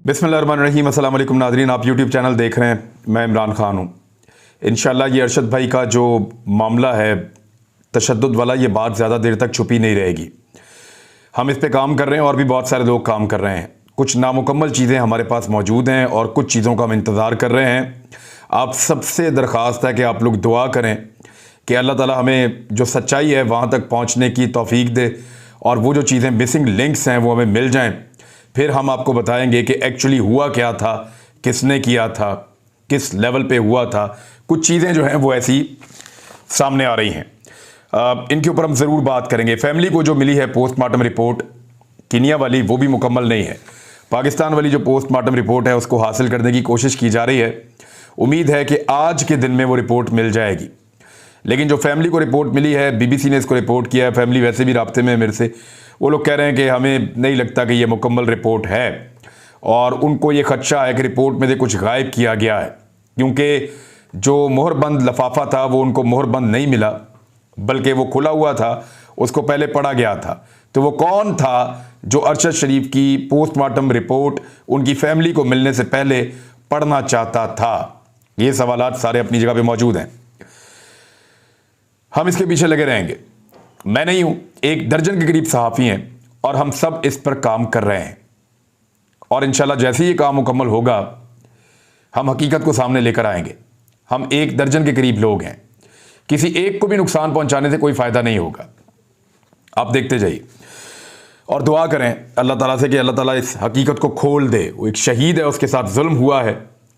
बिस्मिल्लाहिर्रहमानिर्रहीम। अस्सलाम वालेकुम नाज़रीन, आप यूट्यूब चैनल देख रहे हैं, मैं इमरान ख़ान हूँ। इंशाल्लाह ये अरशद भाई का जो मामला है तशद्दुद वाला, ये बात ज़्यादा देर तक छुपी नहीं रहेगी। हम इस पे काम कर रहे हैं और भी बहुत सारे लोग काम कर रहे हैं। कुछ नामुकम्मल चीज़ें हमारे पास मौजूद हैं और कुछ चीज़ों का हम इंतज़ार कर रहे हैं। आप सबसे दरख्वास्त है कि आप लोग दुआ करें कि अल्लाह ताला हमें जो सच्चाई है वहाँ तक पहुँचने की तौफीक दे और वो जो चीज़ें मिसिंग लिंक्स हैं वो हमें मिल जाएं। फिर हम आपको बताएंगे कि एक्चुअली हुआ क्या था, किसने किया था, किस लेवल पे हुआ था। कुछ चीज़ें जो हैं वो ऐसी सामने आ रही हैं, इनके ऊपर हम ज़रूर बात करेंगे। फैमिली को जो मिली है पोस्टमार्टम रिपोर्ट कीनिया वाली, वो भी मुकम्मल नहीं है। पाकिस्तान वाली जो पोस्टमार्टम रिपोर्ट है उसको हासिल करने की कोशिश की जा रही है। उम्मीद है कि आज के दिन में वो रिपोर्ट मिल जाएगी। लेकिन जो फैमिली को रिपोर्ट मिली है, बीबीसी ने इसको रिपोर्ट किया है, फैमिली वैसे भी राब्ते में है मेरे से, वो लोग कह रहे हैं कि हमें नहीं लगता कि ये मुकम्मल रिपोर्ट है और उनको ये खदशा है कि रिपोर्ट में से कुछ गायब किया गया है, क्योंकि जो मोहरबंद लफाफा था वो उनको मोहरबंद नहीं मिला, बल्कि वो खुला हुआ था, उसको पहले पढ़ा गया था। तो वो कौन था जो अरशद शरीफ की पोस्टमार्टम रिपोर्ट उनकी फैमिली को मिलने से पहले पढ़ना चाहता था? ये सवालात सारे अपनी जगह पे मौजूद हैं। हम इसके पीछे लगे रहेंगे। मैं नहीं हूं, 1 दर्जन के करीब सहाफ़ी हैं और हम सब इस पर काम कर रहे हैं और इंशाल्लाह जैसे ही ये काम मुकम्मल होगा हम हकीकत को सामने लेकर आएंगे। हम 1 दर्जन के करीब लोग हैं, किसी एक को भी नुकसान पहुंचाने से कोई फ़ायदा नहीं होगा। आप देखते जाइए और दुआ करें अल्लाह ताला से कि अल्लाह ताला इस हकीकत को खोल दे। वो एक शहीद है, उसके साथ जुल्म हुआ है,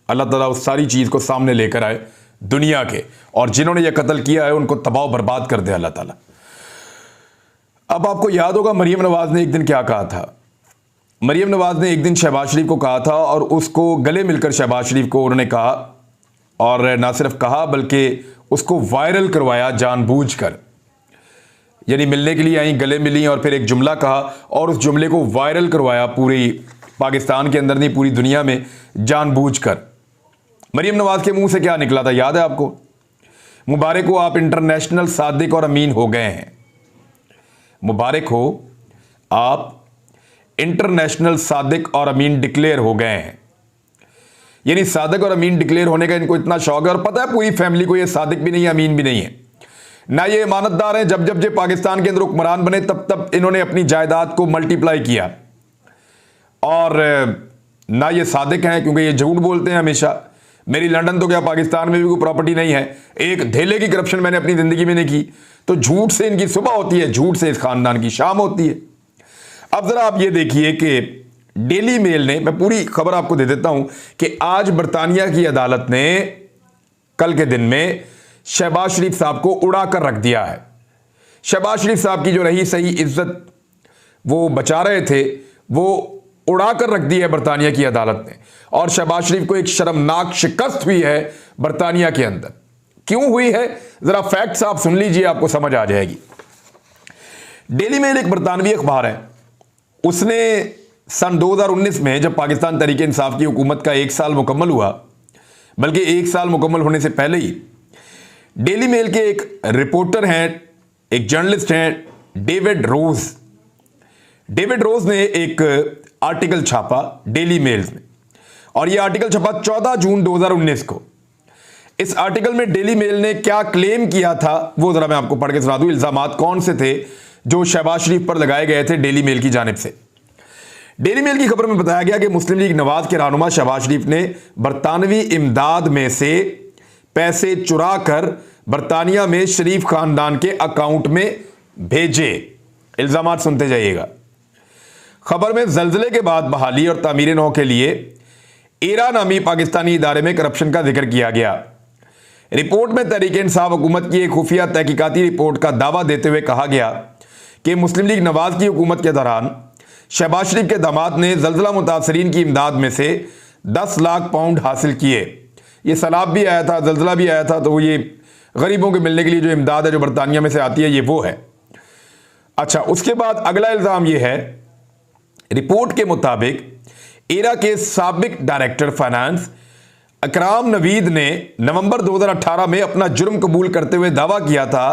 अल्लाह ताला उस सारी चीज़ को सामने लेकर आए दुनिया के, और जिन्होंने यह कत्ल किया है उनको तबाह बर्बाद कर दे अल्लाह ताला। अब आपको याद होगा मरियम नवाज़ ने एक दिन क्या कहा था। मरियम नवाज़ ने एक दिन शहबाज शरीफ को कहा था और उसको गले मिलकर शहबाज शरीफ को उन्होंने कहा, और ना सिर्फ कहा बल्कि उसको वायरल करवाया जानबूझकर। यानी मिलने के लिए आई, गले मिली और फिर एक जुमला कहा और उस जुमले को वायरल करवाया पूरी पाकिस्तान के अंदर नहीं, पूरी दुनिया में जानबूझकर। मरियम नवाज़ के मुंह से क्या निकला था, याद है आपको? मुबारक हो, आप इंटरनेशनल सादिक और अमीन हो गए हैं। मुबारक हो, आप इंटरनेशनल सादिक और अमीन डिक्लेयर हो गए हैं। यानी सादिक और अमीन डिक्लेयर होने का इनको इतना शौक है, और पता है पूरी फैमिली को ये सादिक भी नहीं है, अमीन भी नहीं है, ना ये इमानतदार हैं। जब जब ये पाकिस्तान के अंदर हुक्मरान बने तब तब इन्होंने अपनी जायदाद को मल्टीप्लाई किया, और ना ये सादिक हैं क्योंकि ये झूठ बोलते हैं हमेशा। मेरी लंदन तो क्या पाकिस्तान में भी कोई प्रॉपर्टी नहीं है, एक धेले की करप्शन मैंने अपनी जिंदगी में नहीं की। तो झूठ से इनकी सुबह होती है, झूठ से इस खानदान की शाम होती है। अब जरा आप ये देखिए कि डेली मेल ने, मैं पूरी खबर आपको दे देता हूं कि आज बरतानिया की अदालत ने कल के दिन में शहबाज शरीफ साहब को उड़ा कर रख दिया है। शहबाज शरीफ साहब की जो रही सही इज्जत वो बचा रहे थे, वो उड़ा कर रख दी है बरतानिया की अदालत ने, और शहबाज शरीफ को एक शर्मनाक शिकस्त हुई है बरतानिया के अंदर। क्यों हुई है, जरा फैक्ट्स आप सुन लीजिए, आपको समझ आ जाएगी। डेली मेल एक बरतानवी अखबार है, उसने सन 2019 में जब पाकिस्तान तहरीक इंसाफ की हुकूमत का 1 साल मुकम्मल हुआ, बल्कि 1 साल मुकम्मल होने से पहले ही, डेली मेल के एक रिपोर्टर हैं, एक जर्नलिस्ट हैं, डेविड रोज। डेविड रोज ने एक आर्टिकल छापा डेली मेल में, और यह आर्टिकल छपा 14 जून 2019 को। इस आर्टिकल में डेली मेल ने क्या क्लेम किया था वो जरा मैं आपको पढ़ के सुना दूं। इल्जामात कौन से थे जो शहबाज शरीफ पर लगाए गए थे डेली मेल की जानिब से। डेली मेल की खबर में बताया गया कि मुस्लिम लीग नवाज के रहनुमा शहबाज शरीफ ने बरतानवी इमदाद में से पैसे चुरा कर बरतानिया में शरीफ खानदान के अकाउंट में भेजे। इल्जामात सुनते जाइएगा। खबर में जल्जले के बाद बहाली और तामीर नौ के लिए एरा नामी पाकिस्तानी इदारे में करप्शन का जिक्र किया गया। रिपोर्ट में तहरीक इंसाफ हुकूमत की एक खुफिया तहकीकाती रिपोर्ट का दावा देते हुए कहा गया कि मुस्लिम लीग नवाज की हुकूमत के दौरान शहबाज शरीफ के दामाद ने जल्जला मुतासरीन की इमदाद में से 10 लाख पाउंड हासिल किए। ये सैलाब भी आया था, जल्जला भी आया था, तो ये गरीबों के मिलने के लिए जो इमदाद है जो बरतानिया में से आती है, ये वो है। अच्छा, उसके बाद अगला इल्ज़ाम ये है, रिपोर्ट के मुताबिक एरा के साबिक डायरेक्टर फाइनेंस अकराम नवीद ने नवंबर 2018 में अपना जुर्म कबूल करते हुए दावा किया था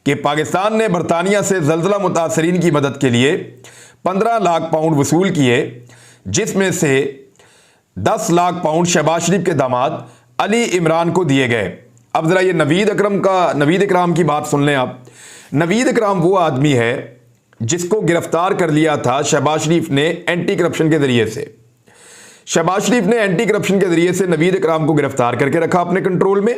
कि पाकिस्तान ने बरतानिया से जल्जला मुतासरीन की मदद के लिए 15 लाख पाउंड वसूल किए, जिसमें से 10 लाख पाउंड शहबाज शरीफ के दामाद अली इमरान को दिए गए। अब जरा ये नवीद इकराम की बात सुन लें आप। नवीद इकराम वो आदमी है जिसको गिरफ्तार कर लिया था शहबाज शरीफ ने एंटी करप्शन के जरिए से। शहबाज शरीफ ने एंटी करप्शन के जरिए से नवीद इकराम को गिरफ्तार करके रखा अपने कंट्रोल में,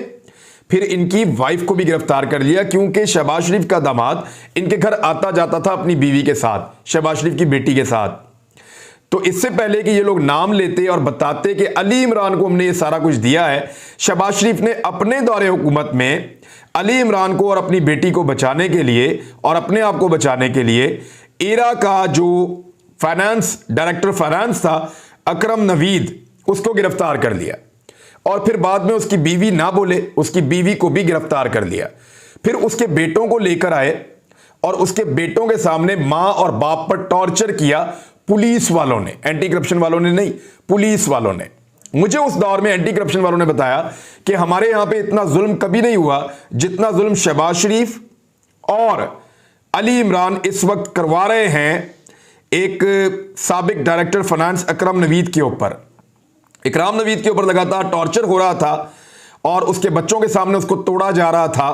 फिर इनकी वाइफ को भी गिरफ्तार कर लिया, क्योंकि शहबाज शरीफ का दामाद इनके घर आता जाता था अपनी बीवी के साथ, शहबाज शरीफ की बेटी के साथ। तो इससे पहले कि ये लोग नाम लेते और बताते कि अली इमरान को हमने ये सारा कुछ दिया है, शहबाज शरीफ ने अपने दौरे हुकूमत में अली इमरान को और अपनी बेटी को बचाने के लिए और अपने आप को बचाने के लिए इरा का जो डायरेक्टर फाइनेंस था अकरम नवीद, उसको गिरफ्तार कर लिया। और फिर बाद में उसकी बीवी ना बोले, उसकी बीवी को भी गिरफ्तार कर लिया। फिर उसके बेटों को लेकर आए और उसके बेटों के सामने मां और बाप पर टॉर्चर किया पुलिस वालों ने, एंटी करप्शन वालों ने नहीं, पुलिस वालों ने। मुझे उस दौर में एंटी करप्शन वालों ने बताया कि हमारे यहां पे इतना जुल्म कभी नहीं हुआ जितना जुल्म शहबाज शरीफ और अली इमरान इस वक्त करवा रहे हैं एक साबिक डायरेक्टर फाइनेंस अकरम नवीद के ऊपर। इकराम नवीद के ऊपर लगातार टॉर्चर हो रहा था और उसके बच्चों के सामने उसको तोड़ा जा रहा था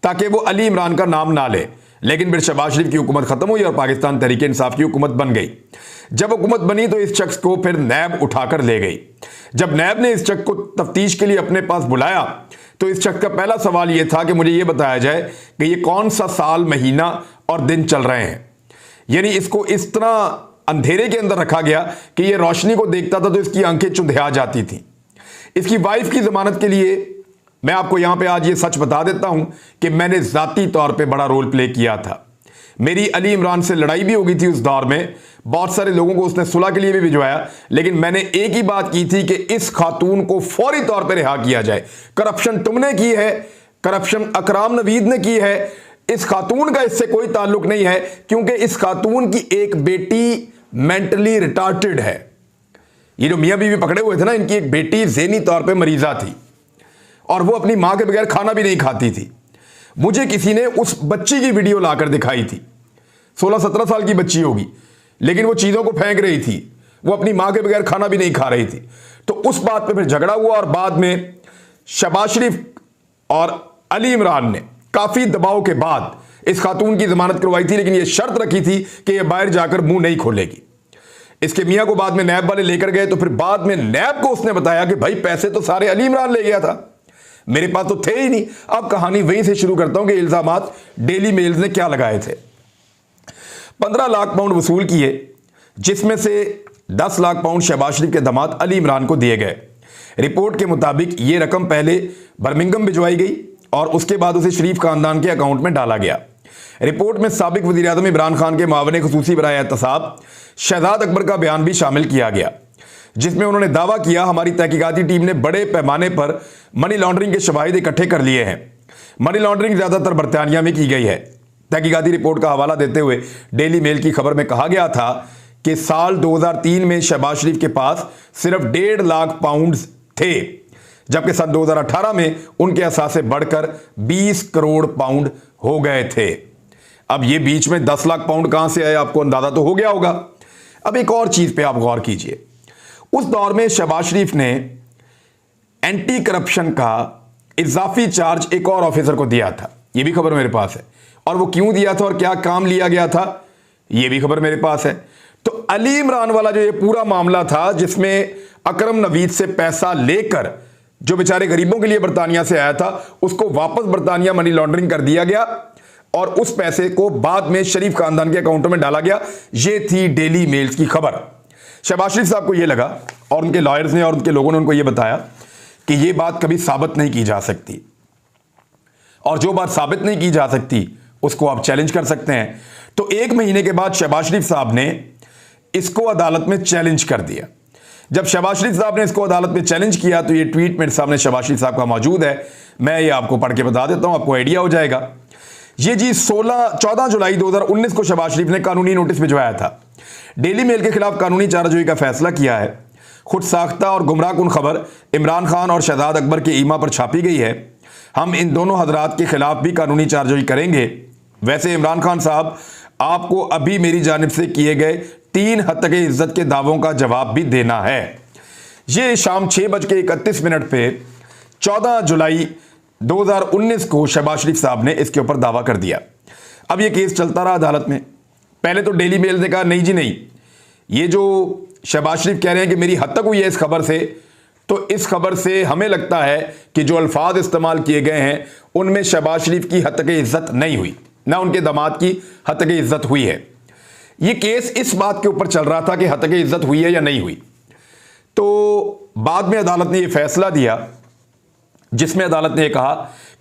ताकि वो अली इमरान का नाम ना ले। लेकिन फिर शहबाज शरीफ की हुकूमत खत्म हुई और पाकिस्तान तहरीक इंसाफ की हुकूमत बन गई। जब हुकूमत बनी तो इस शख्स को फिर नैब उठाकर ले गई। जब नैब ने इस शख्स को तफ्तीश के लिए अपने पास बुलाया तो इस शख्स का पहला सवाल यह था कि मुझे यह बताया जाए कि ये कौन सा साल, महीना और दिन चल रहे हैं। यानी इसको इस तरह अंधेरे के अंदर रखा गया कि ये रोशनी को देखता था तो इसकी आंखें चुंधिया जाती थी। इसकी वाइफ की जमानत के लिए मैं आपको यहां पे आज ये सच बता देता हूं कि मैंने जाती तौर पे बड़ा रोल प्ले किया था। मेरी अली इमरान से लड़ाई भी हो गई थी उस दौर में, बहुत सारे लोगों को उसने सुलह के लिए भी भिजवाया, लेकिन मैंने एक ही बात की थी कि इस खातून को फौरी तौर पर रिहा किया जाए। करप्शन तुमने की है, करप्शन अकराम नवीद ने की है, इस खातून का इससे कोई ताल्लुक नहीं है, क्योंकि इस खातून की एक बेटी मेंटली रिटार्टेड है। ये जो मियां बीवी पकड़े हुए थे ना, इनकी एक बेटी ज़हनी तौर पे मरीजा थी और वो अपनी मां के बगैर खाना भी नहीं खाती थी। मुझे किसी ने उस बच्ची की वीडियो लाकर दिखाई थी, 16-17 साल की बच्ची होगी, लेकिन वो चीजों को फेंक रही थी, वो अपनी मां के बगैर खाना भी नहीं खा रही थी। तो उस बात पे फिर झगड़ा हुआ और बाद में शहबाज शरीफ और अली इमरान ने काफी दबाव के बाद इस खातून की जमानत करवाई थी, लेकिन यह शर्त रखी थी कि यह बाहर जाकर मुंह नहीं खोलेगी। इसके मियां को बाद में नैब वाले लेकर गए तो फिर बाद में नैब को उसने बताया कि भाई पैसे तो सारे अली इमरान ले गया था, मेरे पास तो थे ही नहीं। अब कहानी वहीं से शुरू करता हूं कि इल्जामात डेली मेल्स ने क्या लगाए थे। 15 लाख पाउंड वसूल किए, जिसमें से 10 लाख पाउंड शहबाज शरीफ के दामाद अली इमरान को दिए गए। रिपोर्ट के मुताबिक यह रकम पहले बर्मिंघम भिजवाई गई और उसके बाद उसे शरीफ खानदान के अकाउंट में डाला गया। रिपोर्ट में साबिक वज़ीर-ए-आज़म इमरान खान के मावने खुसूसी बराए एहतसाब शहजाद अकबर का बयान भी शामिल किया गया, जिसमें उन्होंने दावा किया हमारी तहकीकाती टीम ने बड़े पैमाने पर मनी लॉन्ड्रिंग के शवाहिद इकट्ठे कर लिए हैं। मनी लॉन्ड्रिंग ज्यादातर बरतानिया में की गई है। तहकीकाती रिपोर्ट का हवाला देते हुए डेली मेल की खबर में कहा गया था कि साल 2003 में शहबाज शरीफ के पास सिर्फ 1.5 लाख पाउंड थे, जबकि सन 2018 में उनके असासे बढ़कर 20 करोड़ पाउंड हो गए थे। अब ये बीच में 10 लाख पाउंड कहां से आए, आपको अंदाजा तो हो गया होगा। अब एक और चीज पे आप गौर कीजिए, उस दौर में शहबाज शरीफ ने एंटी करप्शन का इजाफी चार्ज एक और ऑफिसर को दिया था, यह भी खबर मेरे पास है, और वो क्यों दिया था और क्या काम लिया गया था, यह भी खबर मेरे पास है। तो अली इमरान वाला जो ये पूरा मामला था, जिसमें अकरम नवीद से पैसा लेकर जो बेचारे गरीबों के लिए बरतानिया से आया था, उसको वापस बरतानिया मनी लॉन्ड्रिंग कर दिया गया और उस पैसे को बाद में शरीफ खानदान के अकाउंटों में डाला गया। यह थी डेली मेल्स की खबर। शहबाज शरीफ साहब को यह लगा और उनके लॉयर्स ने और उनके लोगों ने उनको यह बताया कि यह बात कभी साबित नहीं की जा सकती, और जो बात साबित नहीं की जा सकती उसको आप चैलेंज कर सकते हैं। तो 1 महीने के बाद शहबाज शरीफ साहब ने इसको अदालत में चैलेंज कर दिया। जब शहबाज शरीफ साहब ने इसको अदालत में चैलेंज किया तो ये ट्वीट मेरे सामने शहबाज शरीफ साहब का मौजूद है, मैं ये आपको पढ़ के बता देता हूं, आपको आइडिया हो जाएगा। ये जी 14 जुलाई 2019 को शहबाज शरीफ ने कानूनी नोटिस भिजवाया था। डेली मेल के खिलाफ कानूनी चाराजोई का फैसला किया है। खुद साख्ता और गुमराहकुन खबर इमरान खान और शहजाद अकबर के ईमा पर छापी गई है। हम इन दोनों हजरात के खिलाफ भी कानूनी चाराजोई करेंगे। वैसे इमरान खान साहब, आपको अभी मेरी जानिब से किए गए 3 हत्या इज्जत के दावों का जवाब भी देना है। ये शाम 6:31 पे 14 जुलाई 2019 को शहबाज शरीफ साहब ने इसके ऊपर दावा कर दिया। अब ये केस चलता रहा अदालत में। पहले तो डेली मेल ने कहा नहीं जी नहीं, ये जो शहबाज शरीफ कह रहे हैं कि मेरी हद तक हुई है इस खबर से, तो इस खबर से हमें लगता है कि जो अल्फाज इस्तेमाल किए गए हैं उनमें शहबाज शरीफ की हद तक इज्जत नहीं हुई, ना उनके दामाद की हद तक इज्जत हुई है। ये केस इस बात के ऊपर चल रहा था कि हद तक इज्जत हुई है या नहीं हुई। तो बाद में अदालत ने यह फैसला दिया जिसमें अदालत ने यह कहा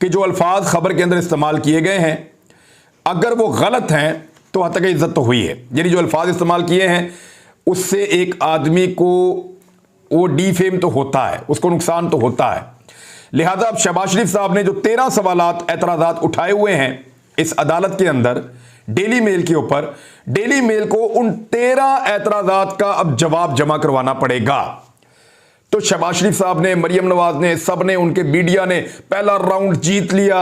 कि जो अल्फाज खबर के अंदर इस्तेमाल किए गए हैं अगर वो गलत हैं तो हद तक इज्जत तो हुई है। यानी जो अल्फाज इस्तेमाल किए हैं उससे एक आदमी को वो डीफेम तो होता है, उसको नुकसान तो होता है। लिहाजा अब शहबाज शरीफ साहब ने जो 13 सवालात एतराज़ात उठाए हुए हैं इस अदालत के अंदर डेली मेल के ऊपर, डेली मेल को उन 13 एतराज़ात का अब जवाब जमा करवाना पड़ेगा। तो शहबाज शरीफ साहब ने, मरियम नवाज ने, सब ने, उनके मीडिया ने पहला राउंड जीत लिया,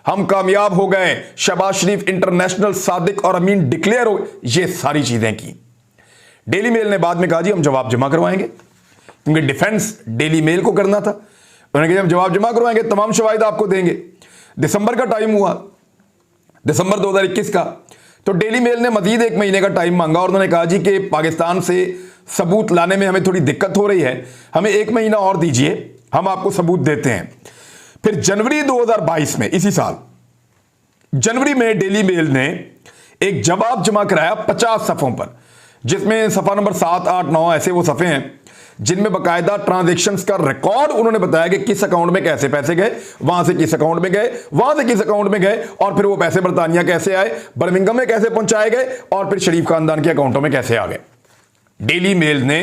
हम कामयाब हो गए, शहबाज शरीफ इंटरनेशनल सादिक और अमीन डिक्लेयर हो, ये सारी चीजें की। डेली मेल ने बाद में कहा जी हम जवाब जमा करवाएंगे, क्योंकि डिफेंस डेली मेल को करना था। उन्होंने कहा हम जवाब जमा करवाएंगे, तमाम शवाहिद आपको देंगे। दिसंबर का टाइम हुआ, दिसंबर 2021 का। तो डेली मेल ने मजीद 1 महीने का टाइम मांगा और उन्होंने कहा जी कि पाकिस्तान से सबूत लाने में हमें थोड़ी दिक्कत हो रही है, हमें 1 महीना और दीजिए, हम आपको सबूत देते हैं। फिर जनवरी 2022 में, इसी साल जनवरी में डेली मेल ने एक जवाब जमा कराया 50 सफ़ों पर, जिसमें सफ़ा नंबर 7, 8, 9 ऐसे वो सफ़े हैं जिनमें बाकायदा ट्रांजैक्शंस का रिकॉर्ड उन्होंने बताया कि किस अकाउंट में कैसे पैसे गए, वहां से किस अकाउंट में गए, वहां से किस अकाउंट में गए, और फिर वो पैसे बरतानिया कैसे आए, बर्मिंघम में कैसे पहुंचाए गए, और फिर शरीफ खानदान के अकाउंटों में कैसे आ गए। डेली मेल ने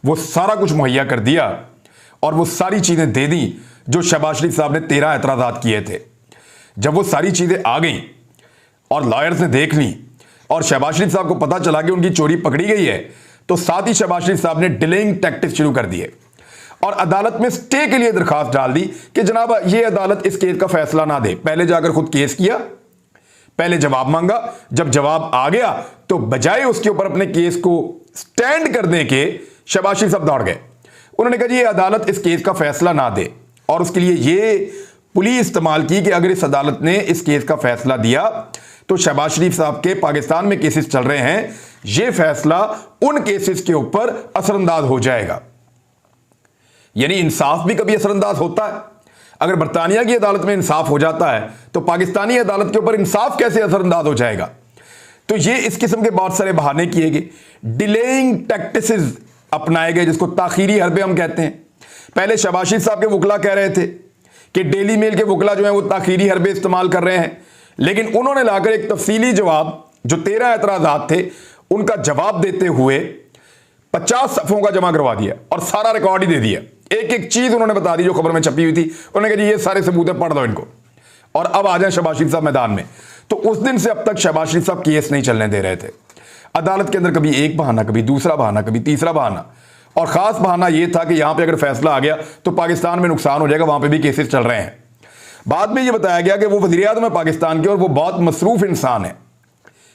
वो सारा कुछ मुहैया कर दिया और वो सारी चीजें दे दी जो शहबाज शरीफ साहब ने 13 एतराज़ात किए थे। जब वो सारी चीजें आ गई और लॉयर्स ने देख ली और शहबाज शरीफ साहब को पता चला कि उनकी चोरी पकड़ी गई है, तो साथ ही शहबाज शरीफ साहब ने डिलेइंग टैक्टिक्स शुरू कर दिए और अदालत में स्टे के लिए दरखास्त डाल दी कि जनाब ये अदालत इस केस का फैसला ना दे। पहले जाकर खुद केस किया, पहले जवाब मांगा, जब जवाब आ गया तो बजाय उसके ऊपर अपने केस को स्टैंड करने के शहबाज शरीफ साहब दौड़ गए। उन्होंने कहा जी ये अदालत इस केस का फैसला ना दे, और उसके लिए ये पुली इस्तेमाल की कि अगर इस अदालत ने इस केस का फैसला दिया तो शहबाज शरीफ साहब के पाकिस्तान में केसेस चल रहे हैं, यह फैसला उन केसेस के ऊपर असरअंदाज हो जाएगा। यानी इंसाफ भी कभी असरअंदाज होता है। अगर बरतानिया की अदालत में इंसाफ हो जाता है तो पाकिस्तानी अदालत के ऊपर इंसाफ कैसे असरअंदाज हो जाएगा। तो ये इस किस्म के बहुत सारे बहाने किए गए, डिलेइंग टैक्टिसेस अपनाए गए, जिसको ताखीरी हरबे हम कहते हैं। पहले शहबाज शरीफ साहब के वकला कह रहे थे कि डेली मेल के वकला जो है वो ताखीरी हरबे इस्तेमाल कर रहे हैं, लेकिन उन्होंने लाकर एक तफसीली जवाब, जो 13 एतराज़ात थे उनका जवाब देते हुए 50 सफ़ों का जमा करवा दिया और सारा रिकॉर्ड ही दे दिया। एक एक चीज उन्होंने बता दी जो खबर में छपी हुई थी। उन्होंने कहा ये सारे सबूत है, पढ़ दो इनको और अब आ जाए शहबाज शरीफ साहब मैदान में। तो उस दिन से अब तक शहबाज शरीफ साहब केस नहीं चलने दे रहे थे। अदालत के अंदर कभी एक बहाना, कभी दूसरा बहाना, कभी तीसरा बहाना, और खास बहाना यह था कि यहां पे अगर फैसला आ गया तो पाकिस्तान में नुकसान हो जाएगा, वहां पे भी केसेस चल रहे हैं। बाद में यह बताया गया कि वो वज़ीर-ए-आज़म है पाकिस्तान के और वो बहुत मसरूफ इंसान है।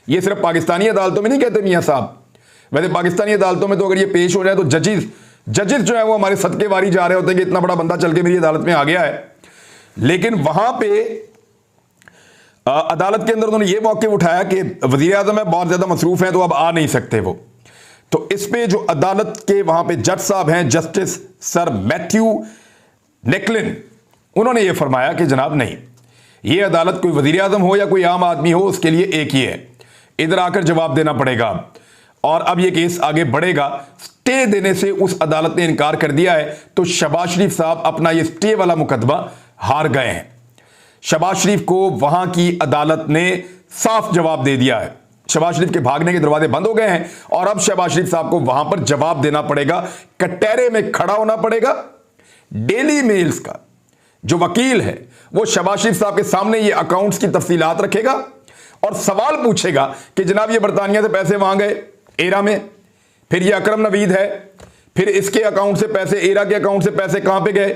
ये सिर्फ पाकिस्तानी अदालतों में नहीं कहते मियां साहब, वैसे पाकिस्तानी अदालतों में तो अगर ये पेश हो जाए तो जजेस जो है वो हमारे सदके वारी जा रहे होते हैं कि इतना बड़ा बंदा चल के मेरी अदालत में आ गया है। लेकिन वहां पे अदालत के अंदर उन्होंने ये मौके उठाया कि वज़ीर-ए-आज़म है, बहुत ज्यादा मसरूफ है तो अब आ नहीं सकते वो। तो इस पे जो अदालत के वहां पे जज साहब हैं, जस्टिस सर मैथ्यू नेकलिन, उन्होंने ये फरमाया कि जनाब नहीं, ये अदालत कोई वज़ीर-ए-आज़म हो या कोई आम आदमी हो उसके लिए एक ही है, इधर आकर जवाब देना पड़ेगा। और अब ये केस आगे बढ़ेगा। स्टे देने से उस अदालत ने इनकार कर दिया है, तो शहबाज शरीफ साहब अपना ये स्टे वाला मुकदमा हार गए हैं। शहबाज शरीफ को वहां की अदालत ने साफ जवाब दे दिया है। शहबाज शरीफ के भागने के दरवाजे बंद हो गए हैं और अब शहबाज शरीफ साहब को वहां पर जवाब देना पड़ेगा, कटहरे में खड़ा होना पड़ेगा। डेली मेल्स का जो वकील है वो शहबाज शरीफ साहब के सामने ये अकाउंट्स की तफसीलात रखेगा और सवाल पूछेगा कि जनाब ये बरतानिया से पैसे वहां गए एरा में, फिर ये अकरम नवीद है, फिर इसके अकाउंट से पैसे, एरा के अकाउंट से पैसे कहां पे गए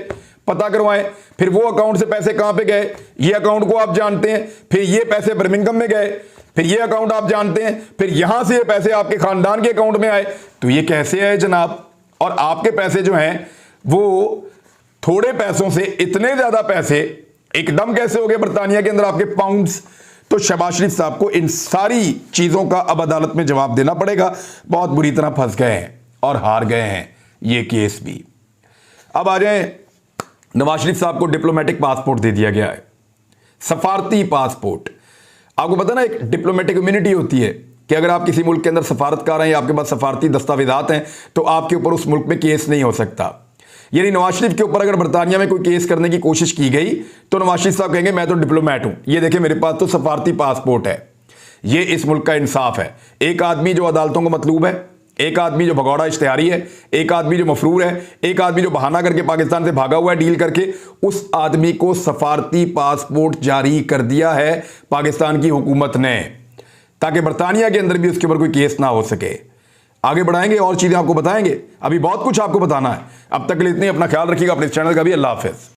पता करवाएं, फिर वो अकाउंट से पैसे कहां पे गए, ये अकाउंट को आप जानते हैं, फिर ये पैसे बर्मिंघम में गए, फिर ये अकाउंट आप जानते हैं, फिर यहां से ये पैसे आपके खानदान के अकाउंट में आए। तो ये कैसे आए जनाब, और आपके पैसे जो हैं वो थोड़े पैसों से इतने ज्यादा पैसे एकदम कैसे हो गए बर्तानिया के अंदर आपके पाउंड्स। तो शहबाज शरीफ साहब को इन सारी चीजों का अब अदालत में जवाब देना पड़ेगा। बहुत बुरी तरह फंस गए हैं और हार गए हैं ये केस भी। अब आ जाए, नवाज शरीफ साहब को डिप्लोमेटिक पासपोर्ट दे दिया गया है, सफारती पासपोर्ट। आपको पता ना, एक डिप्लोमेटिक इम्यूनिटी होती है कि अगर आप किसी मुल्क के अंदर सफारतकार हैं या आपके पास सफारती दस्तावेजात हैं तो आपके ऊपर उस मुल्क में केस नहीं हो सकता। यानी नवाज शरीफ के ऊपर अगर बर्तानिया में कोई केस करने की कोशिश की गई तो नवाज शरीफ साहब कहेंगे मैं तो डिप्लोमेट हूं, ये देखिए मेरे पास तो सफारती पासपोर्ट है। ये इस मुल्क का इंसाफ है। एक आदमी जो अदालतों को मतलूब है, एक आदमी जो भगौड़ा इश्तिहारी है, एक आदमी जो मफरूर है, एक आदमी जो बहाना करके पाकिस्तान से भागा हुआ है डील करके, उस आदमी को सफारती पासपोर्ट जारी कर दिया है पाकिस्तान की हुकूमत ने, ताकि बर्तानिया के अंदर भी उसके ऊपर कोई केस ना हो सके। आगे बढ़ाएंगे और चीजें आपको बताएंगे, अभी बहुत कुछ आपको बताना है। अब तक के लिए इतनी, अपना ख्याल रखिएगा, अपने चैनल का भी। अल्लाह हाफिज।